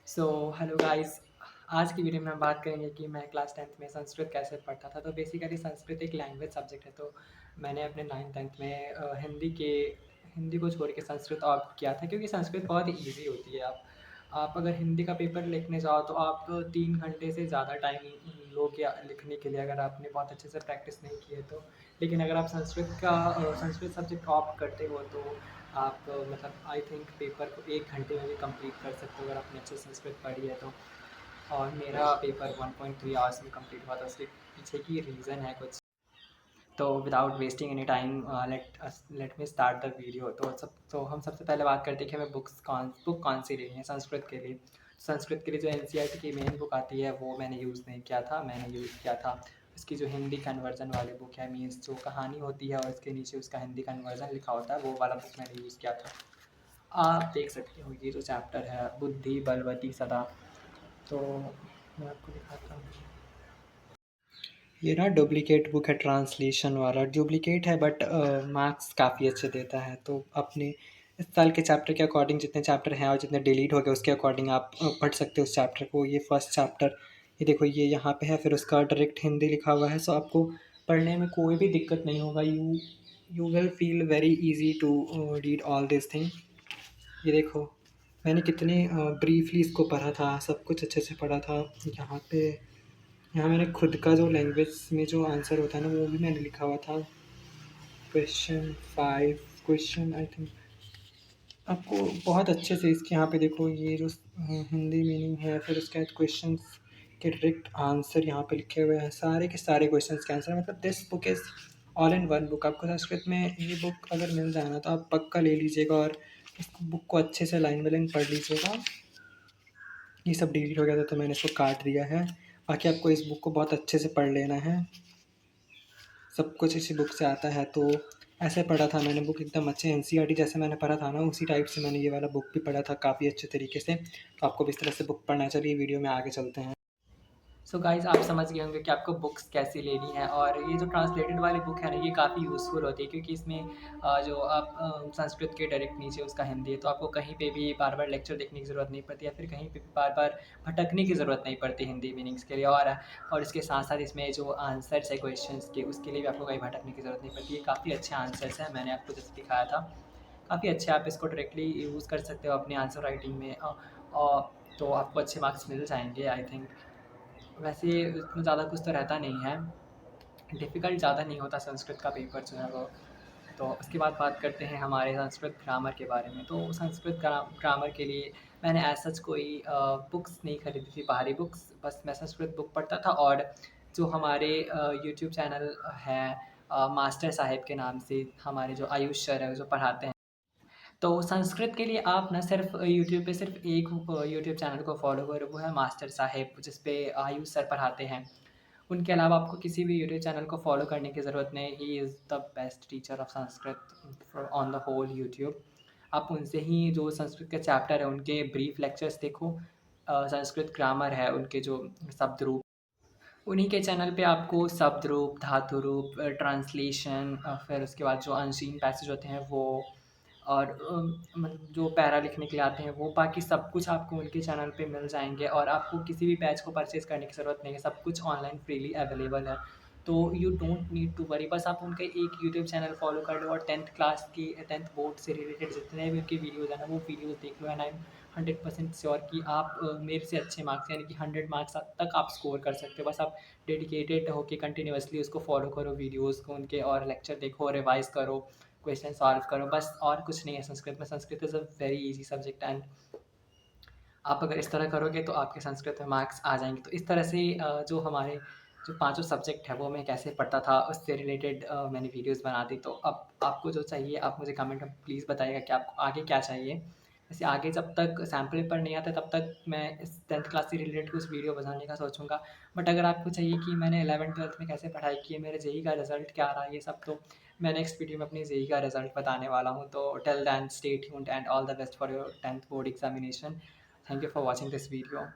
So hello guys. आज की video में हम बात करेंगे कि मैं क्लास 10th में संस्कृत कैसे पढ़ता था। तो बेसिकली संस्कृत एक लैंग्वेज सब्जेक्ट है। तो मैंने अपने 9th 10th में हिंदी को छोड़ के संस्कृत ऑप्ट किया था, क्योंकि संस्कृत बहुत इजी होती है। आप अगर हिंदी का पेपर लिखने जाओ तो आप 3 घंटे से ज़्यादा टाइम लोगे या लिखने के लिए, अगर आपने बहुत अच्छे से प्रैक्टिस नहीं की है तो। लेकिन अगर आप संस्कृत सब्जेक्ट ऑप्ट करते हो तो आप मतलब आई थिंक पेपर को 1 घंटे में भी कंप्लीट कर सकते हो, अगर आपने अच्छे से संस्कृत पढ़ी है तो। और मेरा पेपर 1.3 आवर्स में कंप्लीट हुआ था। उसके पीछे की रीज़न है कुछ। तो without wasting any time let me start the video. तो हम सबसे पहले बात करते हैं कि हमें बुक कौन सी लेनी है संस्कृत के लिए। संस्कृत के लिए जो एनसीईआरटी की मेन बुक आती है वो मैंने यूज़ नहीं किया था। मैंने यूज़ किया था उसकी जो हिंदी कन्वर्जन वाली बुक है, मीन्स जो कहानी होती है और उसके नीचे उसका हिंदी कन्वर्जन लिखा होता है, वो वाला बुक मैंने यूज़ किया था। आप देख सकते हो ये जो चैप्टर है, बुद्धि बलवती सदा। तो मैं आपको दिखाता हूँ। ये ना डुप्लीकेट बुक है, ट्रांसलेशन वाला डुप्लीकेट है, बट मार्क्स काफ़ी अच्छे देता है। तो अपने इस साल के चैप्टर के अकॉर्डिंग जितने चैप्टर हैं और जितने डिलीट हो गए उसके अकॉर्डिंग आप पढ़ सकते हो उस चैप्टर को। ये फर्स्ट चैप्टर, ये देखो ये यहाँ पे है, फिर उसका डायरेक्ट हिंदी लिखा हुआ है। सो आपको पढ़ने में कोई भी दिक्कत नहीं होगा। You will feel very easy to read all this thing. ये देखो मैंने कितने ब्रीफली इसको पढ़ा था, सब कुछ अच्छे से पढ़ा था। यहाँ मैंने खुद का जो लैंग्वेज में जो आंसर होता है ना वो भी मैंने लिखा हुआ था। क्वेश्चन 5 क्वेश्चन आई थिंक आपको बहुत अच्छे से इसके यहाँ पे देखो, ये जो हिंदी मीनिंग है, फिर उसके बाद क्वेश्चंस के डायरेक्ट आंसर यहाँ पे लिखे हुए हैं, सारे के सारे क्वेश्चंस के आंसर। मतलब this book is all in one book. आपको संस्कृत में ये बुक अगर मिल जाए ना तो आप पक्का ले लीजिएगा और इस बुक को अच्छे से लाइन बाय लाइन पढ़ लीजिएगा। ये सब डिलीट हो गया था तो मैंने इसको काट दिया है। बाकी आपको इस बुक को बहुत अच्छे से पढ़ लेना है, सब कुछ इसी बुक से आता है। तो ऐसे पढ़ा था मैंने बुक, एकदम अच्छे एनसीईआरटी जैसे मैंने पढ़ा था ना उसी टाइप से मैंने ये वाला बुक भी पढ़ा था काफ़ी अच्छे तरीके से। तो आपको भी इस तरह से बुक पढ़ना चाहिए। वीडियो में आगे चलते हैं। सो गाइस, आप समझ गए होंगे कि आपको बुक्स कैसी लेनी है। और ये जो ट्रांसलेटेड वाली बुक है ना, ये काफ़ी यूज़फुल होती है, क्योंकि इसमें जो आप संस्कृत के डायरेक्ट नीचे उसका हिंदी है, तो आपको कहीं पे भी बार बार लेक्चर देखने की ज़रूरत नहीं पड़ती, या फिर कहीं पे भी बार बार भटकने की ज़रूरत नहीं पड़ती हिंदी मीनिंग्स के लिए। और इसके साथ साथ इसमें जो आंसर्स है क्वेश्चंस के, उसके लिए भी आपको कहीं भटकने की ज़रूरत नहीं पड़ती। ये काफ़ी अच्छे आंसर्स हैं, मैंने आपको जैसे दिखाया था। काफ़ी अच्छे, आप इसको डायरेक्टली यूज़ कर सकते हो अपनी आंसर राइटिंग में। तो आपको अच्छे मार्क्स मिल जाएंगे आई थिंक। वैसे उसमें ज़्यादा कुछ तो रहता नहीं है, डिफ़िकल्ट ज़्यादा नहीं होता संस्कृत का पेपर जो है वो। तो उसके बाद बात करते हैं हमारे संस्कृत ग्रामर के बारे में। तो संस्कृत ग्रामर के लिए मैंने ऐसा सच कोई बुक्स नहीं खरीदी थी, बाहरी बुक्स। बस मैं संस्कृत बुक पढ़ता था, और जो हमारे यूट्यूब चैनल है मास्टर साहिब के नाम से, हमारे जो आयुष सर है जो पढ़ाते हैं। तो संस्कृत के लिए आप ना सिर्फ यूट्यूब पे सिर्फ एक यूट्यूब चैनल को फॉलो करो, वो है मास्टर साहिब, जिस पे आयुष सर पढ़ाते हैं। उनके अलावा आपको किसी भी यूट्यूब चैनल को फॉलो करने की ज़रूरत नहीं। He is the best teacher of Sanskrit on the whole YouTube. आप उनसे ही जो संस्कृत के चैप्टर है उनके ब्रीफ लेक्चर्स देखो। संस्कृत ग्रामर है, उनके जो शब्द रूप, उन्हीं के चैनल पे आपको शब्द रूप, धातु रूप, ट्रांसलेशन, फिर उसके बाद जो अनसीन पैसेज होते हैं वो, और मतलब जो पैरा लिखने के लिए आते हैं वो, बाकी सब कुछ आपको उनके चैनल पे मिल जाएँगे। और आपको किसी भी बैच को परचेज़ करने की ज़रूरत नहीं है, सब कुछ ऑनलाइन फ्रीली अवेलेबल है। तो you don't need to worry, बस आप उनका एक यूट्यूब चैनल फॉलो कर लो और 10th क्लास की 10th बोर्ड से रिलेटेड जितने भी उनके वीडियोज़ हैं ना वो वीडियोज़ देख लो। एंड आई एम 100% श्योर कि आप मेरे से अच्छे मार्क्स यानी कि 100 मार्क्स तक आप स्कोर कर सकते हो। बस आप डेडिकेटेड होके कंटिन्यूअसली उसको फॉलो करो, वीडियोज़ को उनके, और लेक्चर देखो, रिवाइज़ करो, क्वेश्चन सॉल्व करो, बस और कुछ नहीं है संस्कृत में। Sanskrit is a very easy subject, and आप अगर इस तरह करोगे तो आपके संस्कृत में मार्क्स आ जाएँगे। तो इस तरह से जो हमारे जो पाँचों सब्जेक्ट है वो मैं कैसे पढ़ता था उससे रिलेटेड मैंने वीडियोज़ बना दी। तो अब आपको जो चाहिए आप मुझे कमेंट में प्लीज़ बताइएगा कि आपको आगे क्या चाहिए। वैसे आगे जब तक सैम्पल पेपर नहीं आता तब तक मैं इस 10th क्लास से रिलेटेड कुछ वीडियो बनाने का सोचूँगा। बट अगर आपको चाहिए कि मैंने 11th-12th में कैसे पढ़ाई की है, मेरे जेईई का रिज़ल्ट क्या रहा, ये सब तो मैं नेक्स्ट वीडियो में अपनी जेईई का रिज़ल्ट बताने वाला हूँ। तो till then stay tuned and all the best for your 10th board examination. Thank you for watching this video.